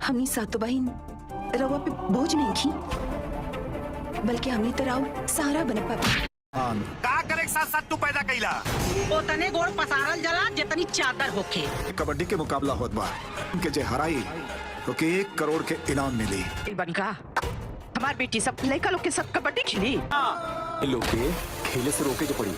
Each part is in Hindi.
हमनी सातो बहिन रवा पे बोझ नहीं थी, बल्कि हमनी तराव सहारा बने पापा। का करे साथ साथ तू पैदा कैला ओतने गोड़ पसारल जला जितनी चादर होखे। कबड्डी के मुकाबला होत बा के जे हराई ओके 1 करोड़ के इनाम मिली। बनका हमार बेटी सब लड़का लोग के साथ कबड्डी खेली। लोग के खेले से रोके के पड़ी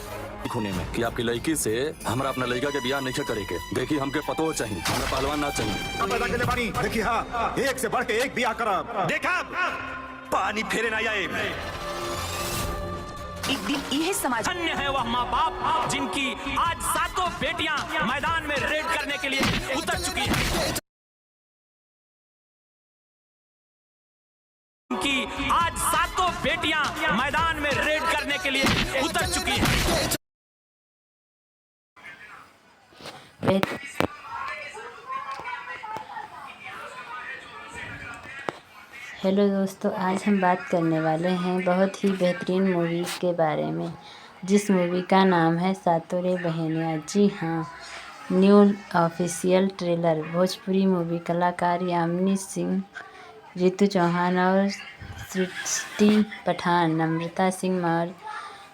होने में कि आपकी लड़की से हमरा अपना लड़का के बियाह नहीं करे के। देखी हमके पतो चाहिए, हमरा पहलवान ना चाहिए। पैदा के पानी देखी हाँ, एक से बढ़ के एक बियाह करब। देखा पानी फेरे ना जाए। एक दिन यह समाज धन्य है वह माँ बाप जिनकी आज सातों बेटियां मैदान में रेड करने के लिए उतर चुकी हैं। उनकी आज सातों बेटियां मैदान में रेड करने के लिए उतर चुकी हैं। हेलो दोस्तों, आज हम बात करने वाले हैं बहुत ही बेहतरीन मूवीज़ के बारे में, जिस मूवी का नाम है सातों रे बहनियाँ। जी हाँ, new official trailer. Bhojpuri movie कलाकार यामिनी सिंह, रितु चौहान और सृष्टि पठान, नम्रता सिंह मौर्य,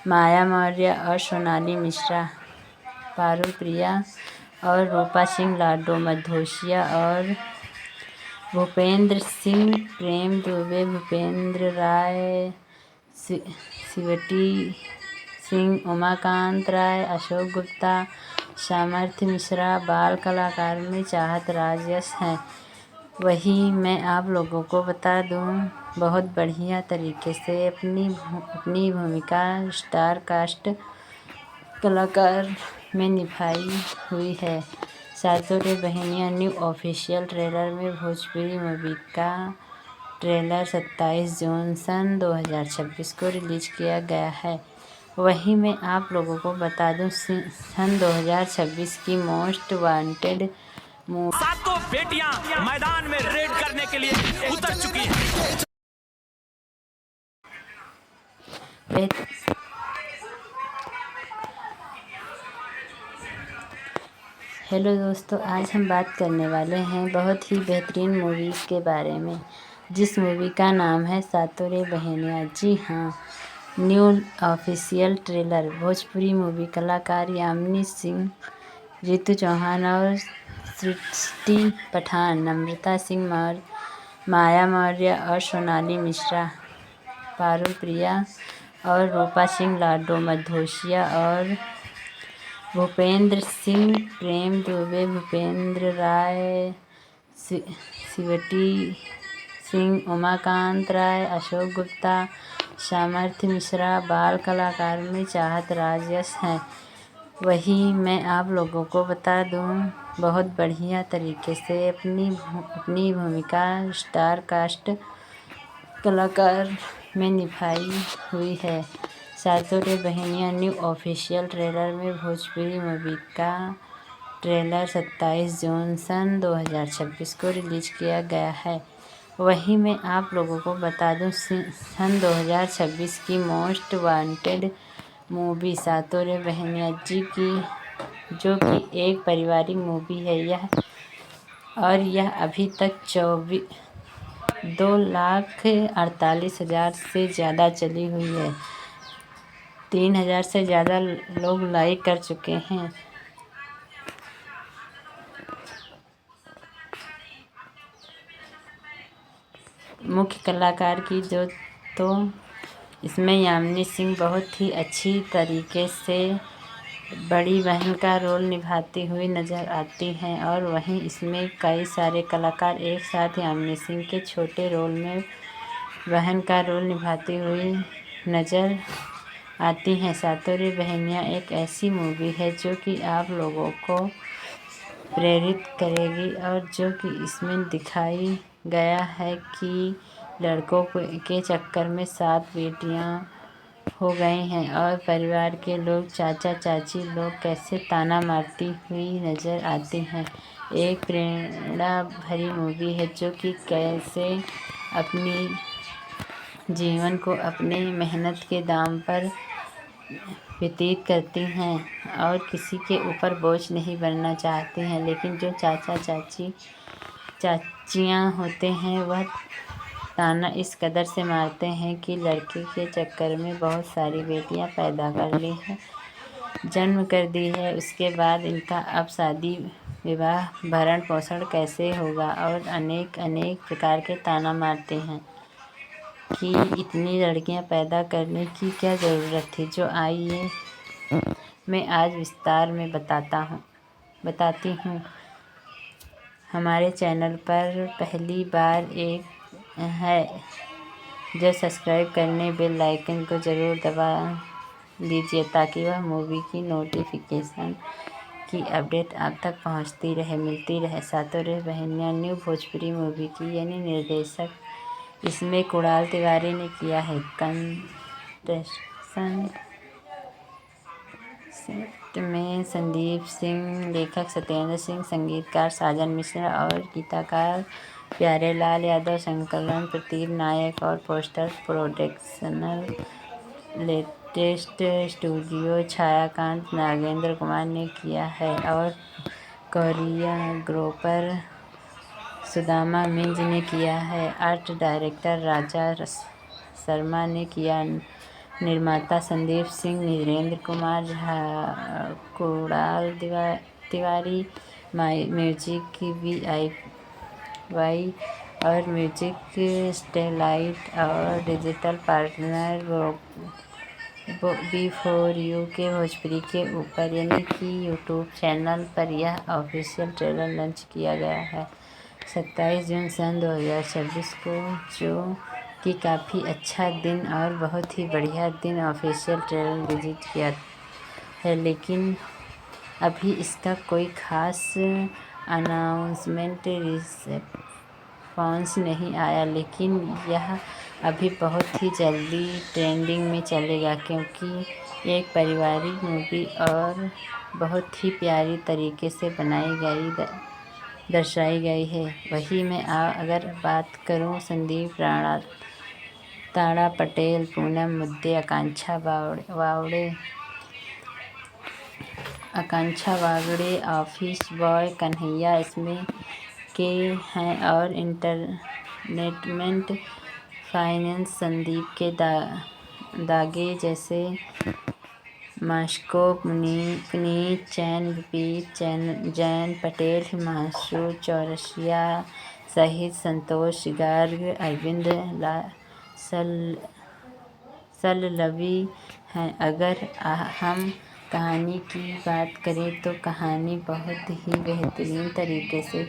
माया मौर्य और सोनाली मिश्रा, पारुल प्रिया और रूपा सिंह लाडो मधोसिया और भूपेंद्र सिंह, प्रेम दुबे, भूपेंद्र राय, शिवटी सिंह, उमाकांत राय, अशोक गुप्ता, सामर्थ्य मिश्रा बाल कलाकार में चाहत राजयश हैं। वही मैं आप लोगों को बता दूं, बहुत बढ़िया तरीके से अपनी भूमिका स्टार कास्ट कलाकार में निभाई हुई है। सातों रे बहनियाँ न्यू ऑफिशियल ट्रेलर में भोजपुरी मूवी का ट्रेलर 27 जून सन 2026 को रिलीज किया गया है। वहीं मैं आप लोगों को बता दूं, सन 2026 की मोस्ट वांटेड मूवी सातों बेटियां मैदान में रेड करने के लिए उतर चुकी हैं। हेलो दोस्तों, आज हम बात करने वाले हैं बहुत ही बेहतरीन मूवीज़ के बारे में, जिस मूवी का नाम है सातों रे बहनियाँ। जी हाँ, new official trailer. Bhojpuri movie कलाकार यामिनी सिंह, रितु चौहान और सृष्टि पठान, नम्रता सिंह मौर्य, माया मौर्य और सोनाली मिश्रा, पारुल प्रिया और रूपा सिंह लाडो मधोसिया और भूपेंद्र सिंह, प्रेम दुबे, भूपेंद्र राय, शिवटी सिंह, उमाकांत राय, अशोक गुप्ता, सामर्थ्य मिश्रा बाल कलाकार में चाहत राजयश हैं। वही मैं आप लोगों को बता दूं, बहुत बढ़िया तरीके से अपनी भूमिका स्टार कास्ट कलाकार में निभाई हुई है। सातों रे बहनियाँ न्यू ऑफिशियल ट्रेलर में भोजपुरी मूवी का ट्रेलर 27 जून सन 2026 को रिलीज किया गया है। वहीं मैं आप लोगों को बता दूं, सन 2026 की मोस्ट वांटेड मूवी सातों रे बहनियाँ जी की, जो कि एक पारिवारिक मूवी है यह अभी तक 2,48,000 से ज़्यादा चली हुई है। 3,000 से ज़्यादा लोग लाइक कर चुके हैं। मुख्य कलाकार की जो तो इसमें यामिनी सिंह बहुत ही अच्छी तरीके से बड़ी बहन का रोल निभाती हुई नज़र आती हैं, और वहीं इसमें कई सारे कलाकार एक साथ यामिनी सिंह के छोटे रोल में बहन का रोल निभाती हुई नज़र आती हैं। सातों रे बहनियाँ एक ऐसी मूवी है जो कि आप लोगों को प्रेरित करेगी, और जो कि इसमें दिखाई गया है कि लड़कों के चक्कर में 7 बेटियां हो गई हैं, और परिवार के लोग, चाचा चाची लोग कैसे ताना मारती हुई नज़र आती हैं। एक प्रेरणा भरी मूवी है जो कि कैसे अपनी जीवन को अपने मेहनत के दाम पर व्यतीत करती हैं और किसी के ऊपर बोझ नहीं बनना चाहती हैं, लेकिन जो चाचियाँ होते हैं वह ताना इस कदर से मारते हैं कि लड़के के चक्कर में बहुत सारी बेटियां पैदा कर ली हैं, जन्म कर दी है। उसके बाद इनका अब शादी विवाह भरण पोषण कैसे होगा, और अनेक अनेक प्रकार के ताना मारते हैं कि इतनी लड़कियां पैदा करने की क्या ज़रूरत थी। जो आइए मैं आज विस्तार में बताती हूँ। हमारे चैनल पर पहली बार एक है जो सब्सक्राइब करने बेल आइकन को ज़रूर दबा लीजिए ताकि वह मूवी की नोटिफिकेशन की अपडेट आप तक पहुंचती रहे, मिलती रहे। सातों रे बहनियाँ न्यू भोजपुरी मूवी की यानी निर्देशक इसमें कुणाल तिवारी ने किया है कंटेस्टेंट में संदीप सिंह, लेखक सत्येंद्र सिंह, संगीतकार साजन मिश्रा और गीतकार प्यारेलाल यादव, संकलन प्रदीप नायक और पोस्टर प्रोडक्शनल लेटेस्ट स्टूडियो छायाकांत नागेंद्र कुमार ने किया है और कोरियोग्राफर सुदामा मिंज ने किया है। आर्ट डायरेक्टर राजा शर्मा ने किया। निर्माता संदीप सिंह, नीरेंद्र कुमार झा, कुणाल तिवारी, म्यूजिक VIY और म्यूजिक स्टेलाइट और डिजिटल पार्टनर B4U के भोजपुरी के ऊपर यानी कि यूट्यूब चैनल पर यह ऑफिशियल ट्रेलर लॉन्च किया गया है 27 जून सन 2026 को, जो कि काफ़ी अच्छा दिन और बहुत ही बढ़िया दिन ऑफिशियल ट्रेलर रिलीज किया है। लेकिन अभी इसका कोई ख़ास अनाउंसमेंट रिस्पॉन्स नहीं आया, लेकिन यह अभी बहुत ही जल्दी ट्रेंडिंग में चलेगा क्योंकि एक पारिवारिक मूवी और बहुत ही प्यारी तरीके से बनाई गई दर्शाई गई है। वही मैं अगर बात करूं संदीप राणा, ताड़ा पटेल, पूनम मुद्दे, आकांक्षा वागड़े, ऑफिस बॉय कन्हैया इसमें के हैं और इंटरटेनमेंट फाइनेंस संदीप के दागे जैसे मास्को, पुनीत चैन, विपीत जैन पटेल, हिमांशु चौरसिया सहित संतोष गार्ग, अरविंद सल्लवी हैं। अगर हम कहानी की बात करें तो कहानी बहुत ही बेहतरीन तरीके से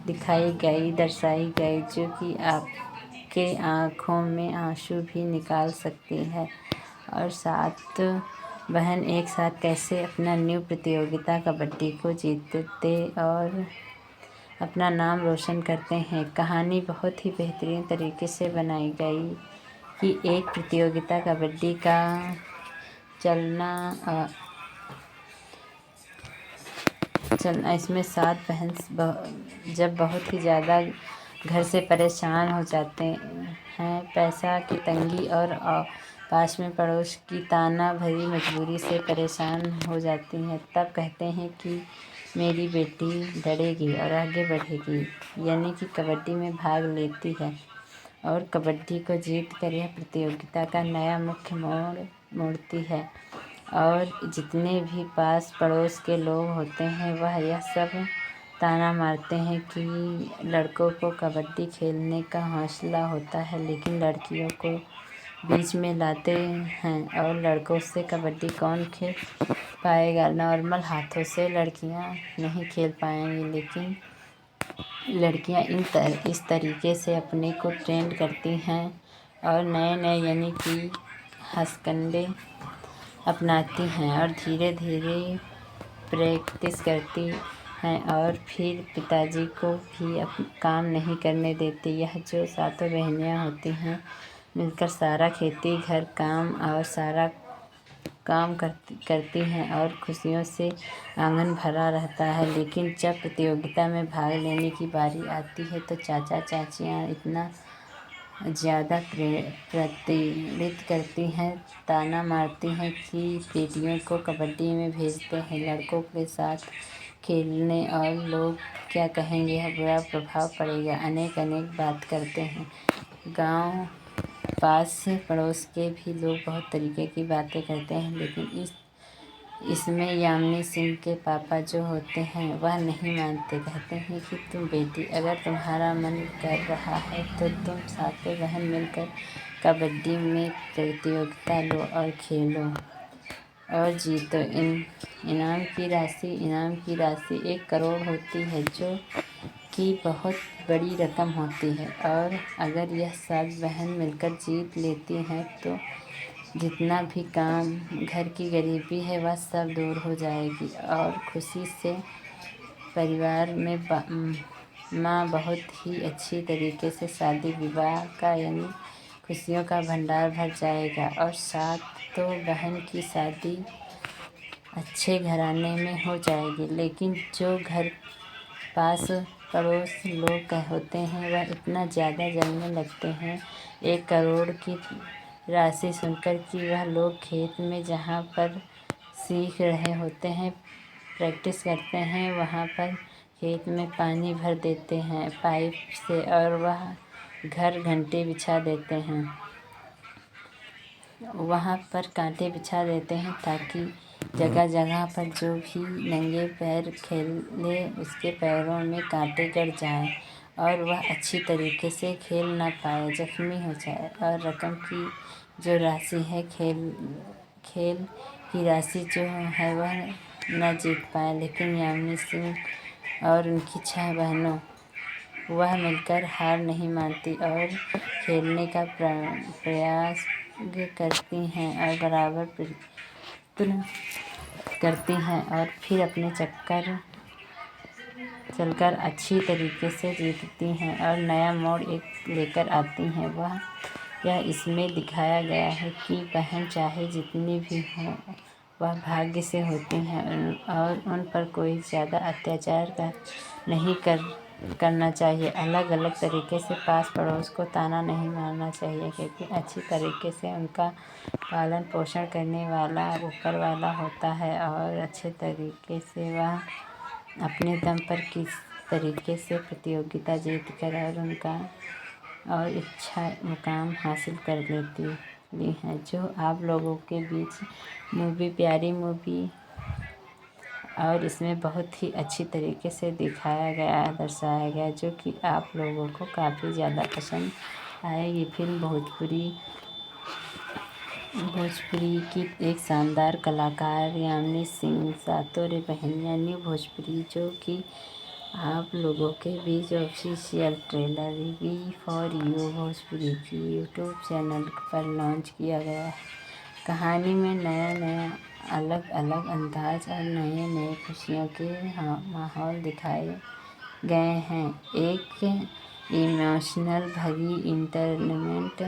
दिखाई गई, दर्शाई गई, जो कि आपके आँखों में आंसू भी निकाल सकती है। और 7 बहन एक साथ कैसे अपना न्यू प्रतियोगिता कबड्डी को जीतते और अपना नाम रोशन करते हैं। कहानी बहुत ही बेहतरीन तरीके से बनाई गई कि एक प्रतियोगिता कबड्डी का चलना इसमें 7 बहन जब बहुत ही ज़्यादा घर से परेशान हो जाते हैं, पैसा की तंगी और पास में पड़ोस की ताना भरी मजबूरी से परेशान हो जाती हैं, तब कहते हैं कि मेरी बेटी लड़ेगी और आगे बढ़ेगी, यानी कि कबड्डी में भाग लेती है और कबड्डी को जीत कर यह प्रतियोगिता का नया मुख्य मोड़ती है। और जितने भी पास पड़ोस के लोग होते हैं वह यह सब ताना मारते हैं कि लड़कों को कबड्डी खेलने का हौसला होता है लेकिन लड़कियों को बीच में लाते हैं और लड़कों से कबड्डी कौन खेल पाएगा। नॉर्मल हाथों से लड़कियां नहीं खेल पाएंगी, लेकिन लड़कियां इस तरीके से अपने को ट्रेंड करती हैं और नए नए यानी कि हथकंडे अपनाती हैं और धीरे धीरे प्रैक्टिस करती हैं और फिर पिताजी को भी काम नहीं करने देती। यह जो 7 बहनियाँ होती हैं मिलकर सारा खेती घर काम और सारा काम करती हैं और खुशियों से आंगन भरा रहता है। लेकिन जब प्रतियोगिता में भाग लेने की बारी आती है तो चाचा चाचियाँ इतना ज़्यादा प्रतिनिधित्व करती हैं, ताना मारती हैं कि बेटियों को कबड्डी में भेजते हैं, लड़कों के साथ खेलने और लोग क्या कहेंगे यह बुरा प्रभाव पड़ेगा। अनेक बात करते हैं। गांव पास पड़ोस के भी लोग बहुत तरीके की बातें करते हैं, लेकिन इसमें यामिनी सिंह के पापा जो होते हैं वह नहीं मानते। कहते हैं कि तुम बेटी, अगर तुम्हारा मन कर रहा है तो तुम सातों बहन मिलकर कबड्डी में प्रतियोगिता लो और खेलो और जीतो। इनाम की राशि 1 करोड़ होती है, जो कि बहुत बड़ी रकम होती है। और अगर यह 7 बहन मिलकर जीत लेती हैं तो जितना भी काम घर की गरीबी है वह सब दूर हो जाएगी और खुशी से परिवार में माँ बहुत ही अच्छी तरीके से शादी विवाह का यानी खुशियों का भंडार भर जाएगा। और 7 बहन की शादी अच्छे घराने में हो जाएगी। लेकिन जो घर पास पड़ोस लोग होते हैं वह इतना ज़्यादा जलने लगते हैं 1 करोड़ की राशि सुनकर कि वह लोग खेत में जहाँ पर सीख रहे होते हैं, प्रैक्टिस करते हैं, वहाँ पर खेत में पानी भर देते हैं पाइप से और वह घर घंटे बिछा देते हैं। वहाँ पर कांटे बिछा देते हैं ताकि जगह जगह पर जो भी नंगे पैर खेले उसके पैरों में कांटे गड़ जाएं और वह अच्छी तरीके से खेल ना पाए, जख्मी हो जाए। और रकम की जो राशि है खेल की राशि जो है वह न जीत पाए। लेकिन यामिनी सिंह और उनकी 6 बहनों वह मिलकर हार नहीं मानती और खेलने का प्रयास करती हैं और बराबर प्रयत्न करती हैं और फिर अपने चलकर अच्छी तरीके से जीतती हैं और नया मोड़ लेकर आती हैं। यह इसमें दिखाया गया है कि बहन चाहे जितनी भी हों वह भाग्य से होती हैं और उन पर कोई ज़्यादा अत्याचार नहीं करना चाहिए। अलग तरीके से पास पड़ोस को ताना नहीं मारना चाहिए, क्योंकि अच्छी तरीके से उनका पालन पोषण करने वाला ऊपर वाला होता है और अच्छे तरीके से वह अपने दम पर किस तरीके से प्रतियोगिता जीत कर और इच्छा मुकाम हासिल कर लेती हैं। जो आप लोगों के बीच प्यारी मूवी और इसमें बहुत ही अच्छी तरीके से दिखाया गया, दर्शाया गया, जो कि आप लोगों को काफ़ी ज़्यादा पसंद आएगी। फिल्म भोजपुरी की एक शानदार कलाकार यामिनी सिंह, सातों रे बहनियाँ न्यू भोजपुरी, जो कि आप लोगों के बीच official trailer we for you Bhojpuri की यूट्यूब चैनल पर लॉन्च किया गया है। कहानी में नया अलग अंदाज और नए खुशियों के माहौल दिखाए गए हैं। एक इमोशनल भरी इंटरटेनमेंट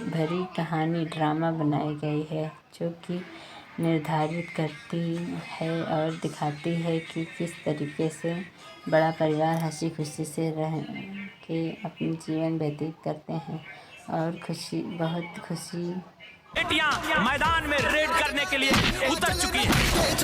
भरी कहानी ड्रामा बनाई गई है, जो कि निर्धारित करती है और दिखाती है कि किस तरीके से बड़ा परिवार हंसी खुशी से रह के अपनी जीवन व्यतीत करते हैं और बहुत खुशी बेटियां मैदान में रेड करने के लिए उतर चुकी हैं।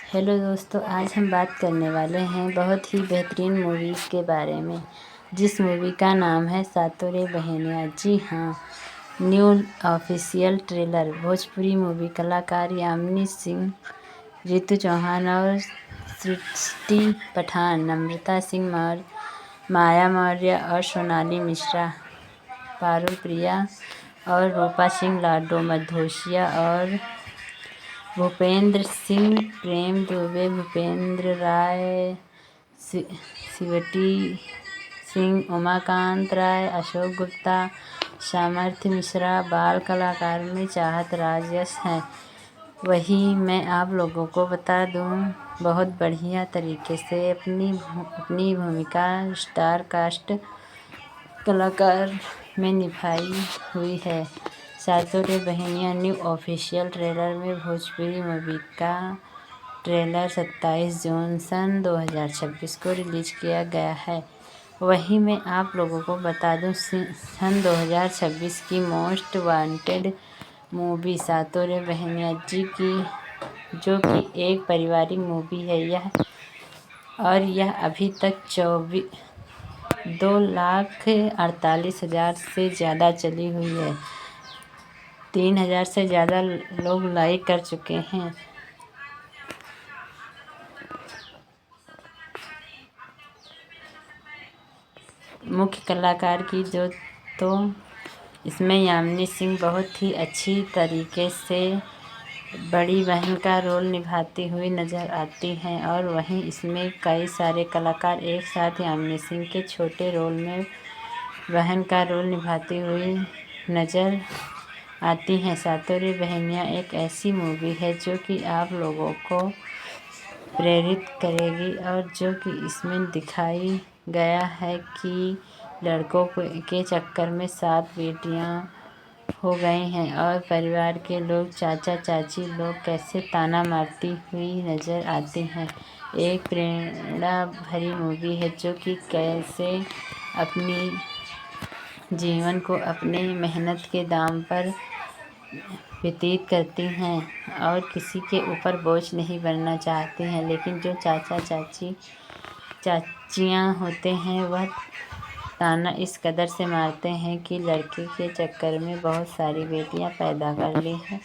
हेलो दोस्तों, आज हम बात करने वाले हैं बहुत ही बेहतरीन मूवीज़ के बारे में, जिस मूवी का नाम है सातों रे बहनियाँ। जी हाँ, new official trailer Bhojpuri movie. कलाकार यामिनी सिंह, रितु चौहान और सृष्टि पठान, नम्रता सिंह, माया मौर्य और सोनाली मिश्रा, पारुल प्रिया और रूपा सिंह लाडो, मधोशिया और भूपेंद्र सिंह, प्रेम दुबे, भूपेंद्र राय, शिवटी सिंह, उमाकांत राय, अशोक गुप्ता, सामर्थ्य मिश्रा। बाल कलाकार में चाहत राज यश हैं। वही मैं आप लोगों को बता दूं, बहुत बढ़िया तरीके से अपनी भूमिका स्टार कास्ट कलाकार में निभाई हुई है। सातों रे बहनियाँ न्यू ऑफिशियल ट्रेलर में भोजपुरी मूवी का ट्रेलर 27 जून सन 2026 को रिलीज किया गया है। वहीं मैं आप लोगों को बता दूं, सन 2026 की मोस्ट वांटेड मूवी सातों रे बहनिया जी की, जो कि एक पारिवारिक मूवी है यह अभी तक 2,48,000 से ज़्यादा चली हुई है। 3,000 से ज़्यादा लोग लाइक कर चुके हैं। मुख्य कलाकार की जो तो इसमें यामिनी सिंह बहुत ही अच्छी तरीके से बड़ी बहन का रोल निभाती हुई नज़र आती हैं, और वहीं इसमें कई सारे कलाकार एक साथ यामिनी सिंह के छोटे रोल में बहन का रोल निभाती हुई नज़र आती हैं। सातों रे बहनियाँ एक ऐसी मूवी है जो कि आप लोगों को प्रेरित करेगी, और जो कि इसमें दिखाई गया है कि लड़कों के चक्कर में 7 बेटियां हो गई हैं, और परिवार के लोग, चाचा चाची लोग कैसे ताना मारती हुई नज़र आती हैं। एक प्रेरणा भरी मूवी है जो कि कैसे अपनी जीवन को अपने मेहनत के दाम पर व्यतीत करती हैं और किसी के ऊपर बोझ नहीं बनना चाहती हैं, लेकिन जो चाचा चाचियाँ होते हैं वह ताना इस कदर से मारते हैं कि लड़के के चक्कर में बहुत सारी बेटियां पैदा कर ली हैं,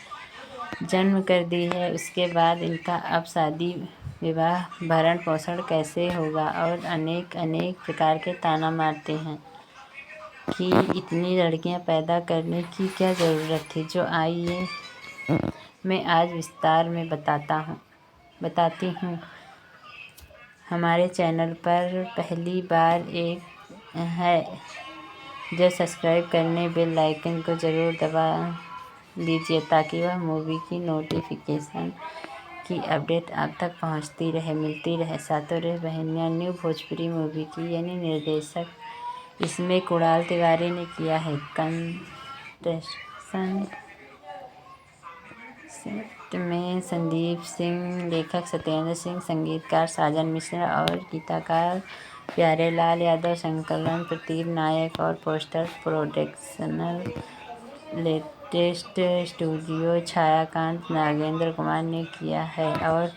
जन्म कर दी है। उसके बाद इनका अब शादी विवाह भरण पोषण कैसे होगा, और अनेक प्रकार के ताना मारते हैं कि इतनी लड़कियां पैदा करने की क्या ज़रूरत थी। जो आइए मैं आज विस्तार में बताती हूँ। हमारे चैनल पर पहली बार एक है जो सब्सक्राइब करने बेल आइकन को ज़रूर दबा लीजिए, ताकि वह मूवी की नोटिफिकेशन की अपडेट आप तक पहुंचती रहे, मिलती रहे। सातों रे बहनियाँ न्यू भोजपुरी मूवी की यानी निर्देशक इसमें कुणाल तिवारी ने किया है। कंटेस्टेंट में संदीप सिंह, लेखक सत्येंद्र सिंह, संगीतकार साजन मिश्रा और गीतकार प्यारेलाल यादव, संकलन प्रतीक नायक और पोस्टर प्रोडक्शनल लेटेस्ट स्टूडियो छायाकांत नागेंद्र कुमार ने किया है, और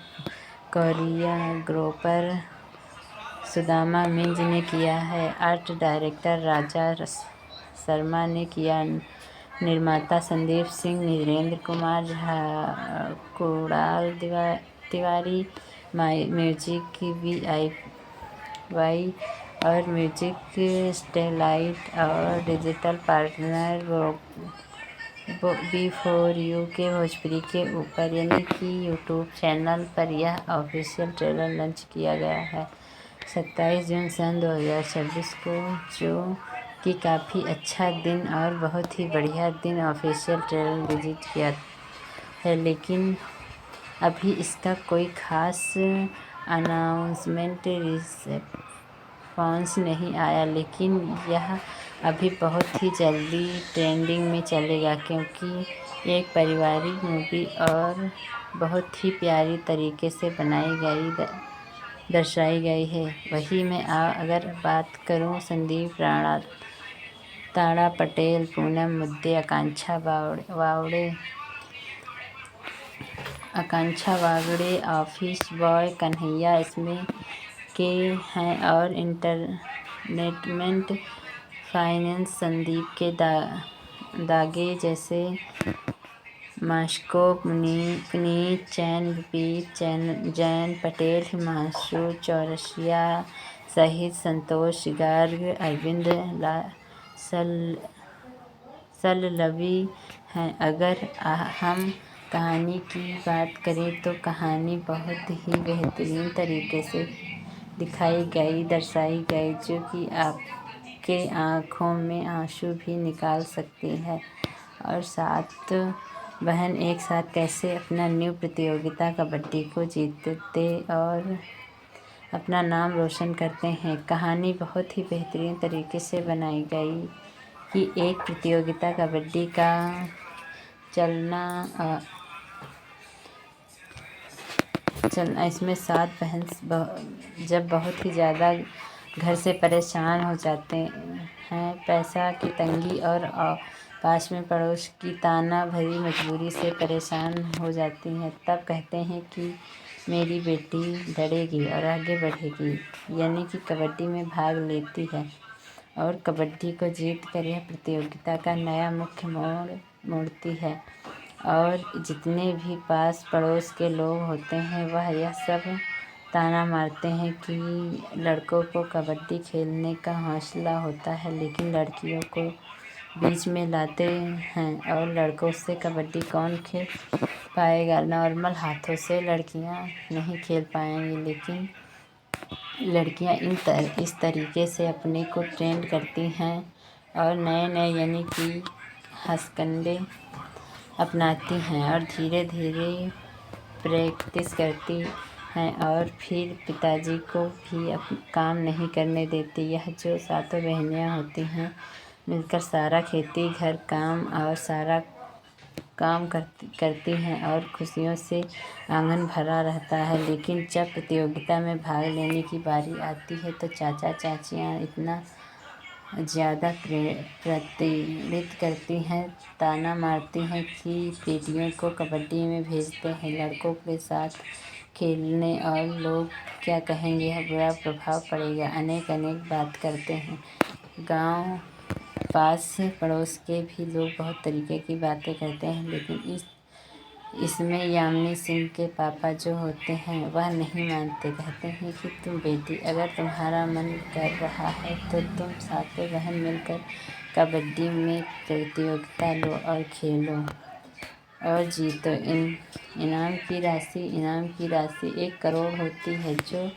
कोरियोग्राफर सुदामा मिंज ने किया है। आर्ट डायरेक्टर राजा शर्मा ने किया। निर्माता संदीप सिंह, नीरेंद्र कुमार झा, कुणाल तिवारी, म्यूजिक की VIY और म्यूजिक स्टेलाइट और डिजिटल पार्टनर B4U के भोजपुरी के ऊपर यानी कि यूट्यूब चैनल पर यह ऑफिशियल ट्रेलर लॉन्च किया गया है 27 जून सन 2026 को, जो कि काफ़ी अच्छा दिन और बहुत ही बढ़िया दिन ऑफिशियल ट्रेलर विजिट किया है। लेकिन अभी इसका कोई ख़ास अनाउंसमेंट रिस्पॉन्स नहीं आया, लेकिन यह अभी बहुत ही जल्दी ट्रेंडिंग में चलेगा, क्योंकि एक पारिवारिक मूवी और बहुत ही प्यारी तरीके से दर्शाई गई है। वही मैं अगर बात करूं संदीप राणा, ताड़ा पटेल, पूनम मुद्दे, आकांक्षा वागड़े, ऑफिस बॉय कन्हैया इसमें के हैं, और इंटरटेनमेंट फाइनेंस संदीप के दागे जैसे मास्को, पुनीत चैन, विपीत जैन पटेल, हिमांशु चौरसिया सहित संतोष गार्ग, अरविंद सल्लवी हैं। अगर हम कहानी की बात करें तो कहानी बहुत ही बेहतरीन तरीके से दर्शाई गई, जो कि आपके आँखों में आंसू भी निकाल सकती है। और 7 बहन एक साथ कैसे अपना न्यू प्रतियोगिता कबड्डी को जीतते और अपना नाम रोशन करते हैं। कहानी बहुत ही बेहतरीन तरीके से बनाई गई कि एक प्रतियोगिता कबड्डी का चलना इसमें 7 बहन जब बहुत ही ज़्यादा घर से परेशान हो जाते हैं। पैसा की तंगी और पास में पड़ोस की ताना भरी मजबूरी से परेशान हो जाती हैं। तब कहते हैं कि मेरी बेटी लड़ेगी और आगे बढ़ेगी, यानी कि कबड्डी में भाग लेती है और कबड्डी को जीत कर यह प्रतियोगिता का नया मुख्य मोड़ मोड़ती है। और जितने भी पास पड़ोस के लोग होते हैं वह यह सब ताना मारते हैं कि लड़कों को कबड्डी खेलने का हौसला होता है लेकिन लड़कियों को बीच में लाते हैं और लड़कों से कबड्डी कौन खेल पाएगा। नॉर्मल हाथों से लड़कियां नहीं खेल पाएंगी, लेकिन लड़कियां इस तरीके से अपने को ट्रेंड करती हैं और नए नए यानी कि हथकंडे अपनाती हैं और धीरे धीरे प्रैक्टिस करती हैं और फिर पिताजी को भी काम नहीं करने देती। यह जो सातों बहनियाँ होती हैं मिलकर सारा खेती घर काम और सारा काम करती हैं और खुशियों से आंगन भरा रहता है। लेकिन जब प्रतियोगिता में भाग लेने की बारी आती है तो चाचा चाचियाँ इतना ज़्यादा प्रतिनिधित्व करती हैं, ताना मारती हैं कि बेटियों को कबड्डी में भेजते हैं लड़कों के साथ खेलने और लोग क्या कहेंगे, यह बुरा प्रभाव पड़ेगा। अनेक बात करते हैं। गांव पास पड़ोस के भी लोग बहुत तरीके की बातें करते हैं, लेकिन इसमें यामिनी सिंह के पापा जो होते हैं वह नहीं मानते। कहते हैं कि तुम बेटी, अगर तुम्हारा मन कर रहा है तो तुम सातों बहन मिलकर कबड्डी में प्रतियोगिता लो और खेलो और जीतो। इनाम की राशि 1 करोड़ होती है, जो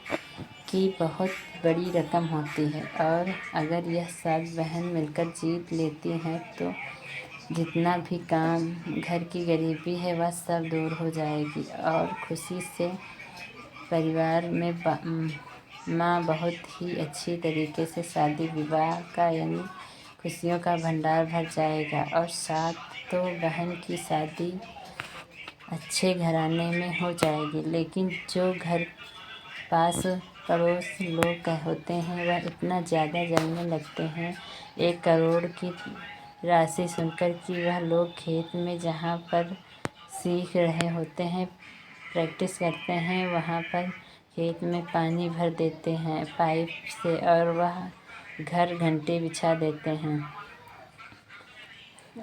कि बहुत बड़ी रकम होती है। और अगर यह सब बहन मिलकर जीत लेती हैं तो जितना भी काम घर की गरीबी है वह सब दूर हो जाएगी और खुशी से परिवार में माँ बहुत ही अच्छी तरीके से शादी विवाह का यानी खुशियों का भंडार भर जाएगा और सातों बहन की शादी अच्छे घराने में हो जाएगी। लेकिन जो घर पास पड़ोस लोग होते हैं वह इतना ज़्यादा जलने लगते हैं 1 करोड़ की राशि सुनकर कि वह लोग खेत में जहाँ पर सीख रहे होते हैं, प्रैक्टिस करते हैं, वहाँ पर खेत में पानी भर देते हैं पाइप से और वह घर घंटे बिछा देते हैं,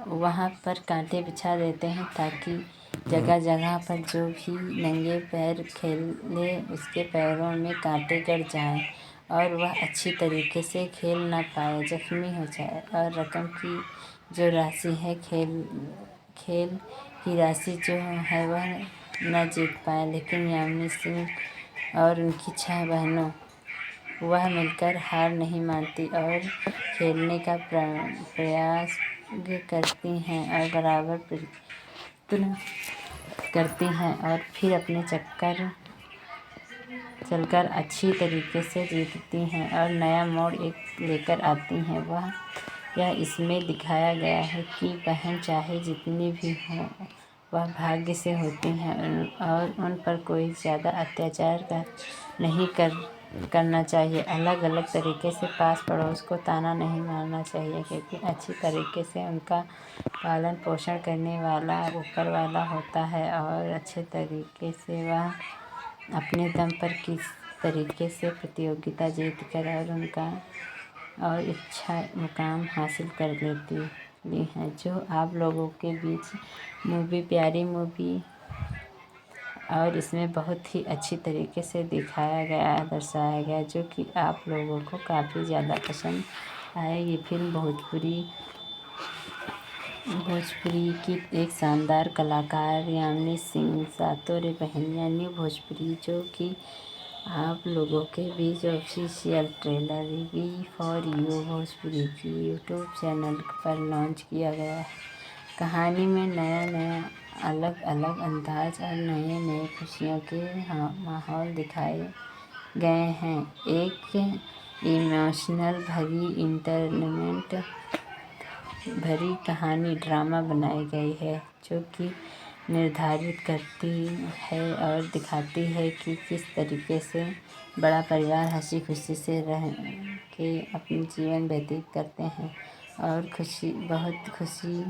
वहाँ पर कांटे बिछा देते हैं ताकि जगह जगह पर जो भी नंगे पैर खेले उसके पैरों में कांटे गड़ जाएं और वह अच्छी तरीके से खेल ना पाए, जख्मी हो जाए। और रकम की जो राशि है खेल की राशि जो है वह न जीत पाए। लेकिन यामिनी सिंह और उनकी 6 बहनों वह मिलकर हार नहीं मानती और खेलने का प्रयास करती हैं और बराबर प्रयत्न करती हैं और फिर अपने चलकर अच्छी तरीके से जीतती हैं और नया मोड़ लेकर आती हैं। यह इसमें दिखाया गया है कि बहन चाहे जितनी भी हों वह भाग्य से होती हैं और उन पर कोई ज़्यादा अत्याचार नहीं करना चाहिए। अलग अलग तरीके से पास पड़ोस को ताना नहीं मारना चाहिए, क्योंकि अच्छी तरीके से उनका पालन पोषण करने वाला ऊपर वाला होता है और अच्छे तरीके से वह अपने दम पर किस तरीके से प्रतियोगिता जीत कर और इच्छा मुकाम हासिल कर लेती हैं। जो आप लोगों के बीच मूवी प्यारी मूवी और इसमें बहुत ही अच्छी तरीके से दिखाया गया दर्शाया गया, जो कि आप लोगों को काफ़ी ज़्यादा पसंद आएगी। फिल्म भोजपुरी की एक शानदार कलाकार यामिनी सिंह, सातों रे बहनियाँ न्यू भोजपुरी, जो कि आप लोगों के बीच official trailer we for you Bhojpuri की यूट्यूब चैनल पर लॉन्च किया गया है। कहानी में नया अलग अलग अंदाज और नए खुशियों के माहौल दिखाए गए हैं। एक इमोशनल भरी इंटरटेनमेंट भरी कहानी ड्रामा बनाई गई है, जो कि निर्धारित करती है और दिखाती है कि किस तरीके से बड़ा परिवार हंसी खुशी से रह के अपनी जीवन व्यतीत करते हैं और बहुत खुशी